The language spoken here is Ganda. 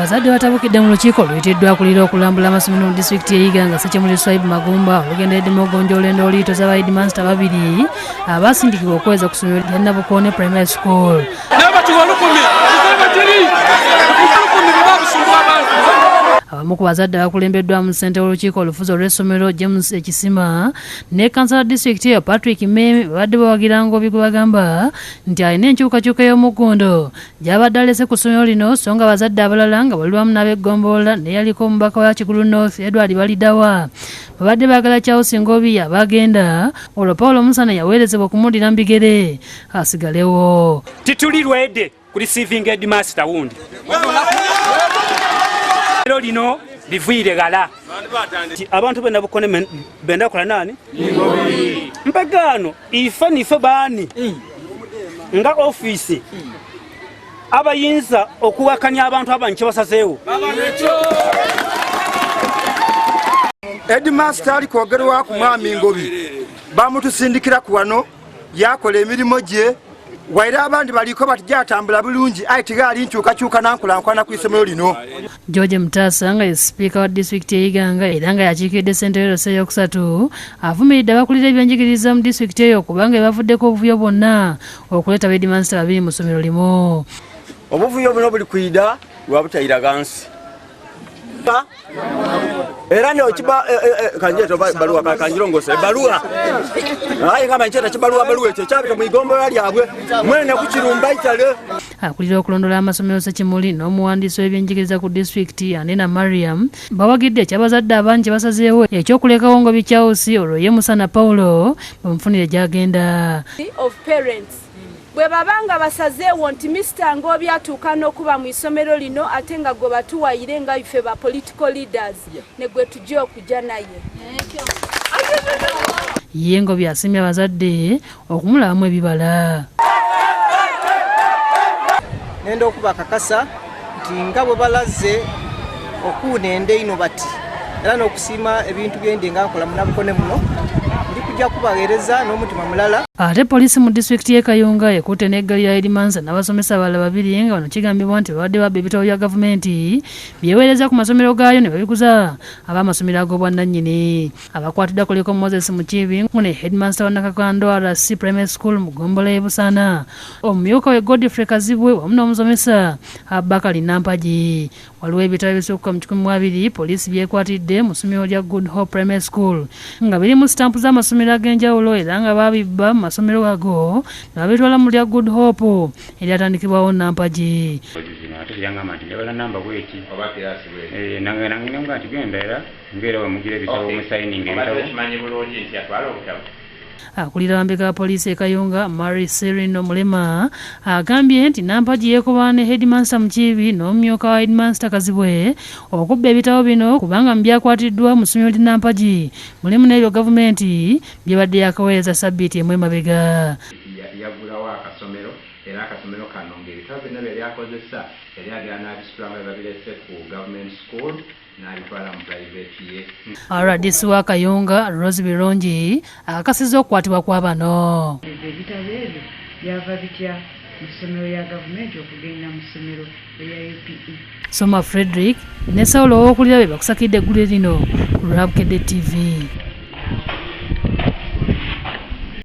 Abazadde batabukidde mu lukiiko oluyitiddwa akulira okulambula amasomero mu disitulikiti y'Iganga Ssekimuli Swahib Magumba olugenderedde mu ogonjoola endoliito z'aba heedimansita babiri abaasindikibwa okuweza ku ssomero lya Nabukoone Primary School. Abamu ku bazadde bakulembeddwa mu ssente w'olukiiko olufuzi olw'essomero James Ekisima ne kansala disitulikiti eyo Patrick Meme babadde bawagira Ngobi gwe bagamba nti alina enkyukakyuka y'omuggondo gy'abadde alese ku ssomero lino so nga abazadde abalala nga balwamu n'ab'eggombolola neyaliko omubaka wa Kigulu North Edward Balidawa babadde baagala Charles Ngobi abagenda olwo Paulo Musana yaweerezebwa okumuddira mu bigere asigalewo. Tituli lwedde ku receiving headmaster wundi lino livuire gala abantu bena Bukone benda kola nani mpegano ife nife bani nga office abayinza okuwakanya abantu abanchi basazeewo headmaster ali kwogerwa ku mwami Ngobi bamutusindikira ku wano yakola emirimu gye waira abandi baliko batijatambula bulungi aitiga ali nkyukakyuka nankulankwana ku isomero lino. George Mutasa nga ye speaker wa disitulikiti y'Iganga era nga yakiikidde ssente yose eyokusatu avumiridde abakulira ebyenjigiriza mu disitulikiti eyo kubanga bavuddeko obuvuyo bwonna okuleeta heedimansita babiri mu ssomero limu. Obuvuyo buno buli kwida lwa butayira gansi era ne okiba kanjeto baluwa kanjirongose baluwa ayi kama ncheta kibaluwa baluwa ekyo kyabika mu igombola lyabwe mwene ku kirumba itale. Akulira okulondola amasomero Ssekimuli n'omuwandiisi w'ebyenjigiriza ku disitulikiti Anena Mariam bawagidde ekyabazadde abangi basazeewo ekyokulekawo Ngobi Charles olwo ye Musana Paulo bamufunire gy'agenda. Bwe babanga basazeewo nti Mr. Ngobi atuuka n'okuba mu isomero lino ate nga gwe batuwayire nga ife ba political leaders ne gwe tujja okujja naye. Ye Ngobi asiimye abazadde okumulabamu ebibala. Nenda okuba kakasa nti nga bwe balaze okuunende ino bati era n'okusiima ebintu byende nga nkola mu Nabukone muno ndi kujja kubaweereza n'omutima mulala. Ate poliisi mu disitulikiti y'e Kayunga ekutte n'eggali ya heedimansa n'abasomesa abalala babiri nga bano kigambibwa nti babadde babba ebitabo bya gavumenti byeweereza ku masomero gaayo ne babiguza ab'amasomero ag'obwannannyini. Abakwatiddwa kuliko Moses Mukiibi ne heedimansa wa Nakakando RC Primary School mu Gombola y'e Busaana, omumyuka we Godfrey Kazibwe wamu n'omusomesa Abakali Nampagi. Waliwo ebitabo ebisukka mu 12 poliisi byekwatidde mu ssomero lya Good Hope Primary School nga biri mu sitampu z'amasomero ag'enjawulo era nga babibba mu masomero ago ne babitwala mu lya Good Hope eryatandikibwawo Nampagi. Akulira wambeka wa poliisi e Kayunga Mary Serino Mulema agambye nti Nampagi yeekobana ne heedimansa Mukiibi n'omumyuka wa heedimansa Kazibwe okubba ebitabo bino kubanga byakwatiddwa mu ssomero lya Nampagi mulimu n'ebyo gavumenti byebadde yakaweereza sabbiiti emu emabega. Yagulawo akasomero era akasomero kano ng'ebitabo byonna bye byakozesa yali agenda n'abisitulanga babirese ku government school n'abitwala mu private ye. RDC wa Kayunga Rose Birungi akakasizza okukwatibwa kwa bano. Ebitabo ebyo byava bitya mu ssomero lya gavumenti okugenda mu ssomero erya UPE. Soma Frederick ne Saulo ow'okulira be bakusakidde eggulu lino ku Bukedde TV.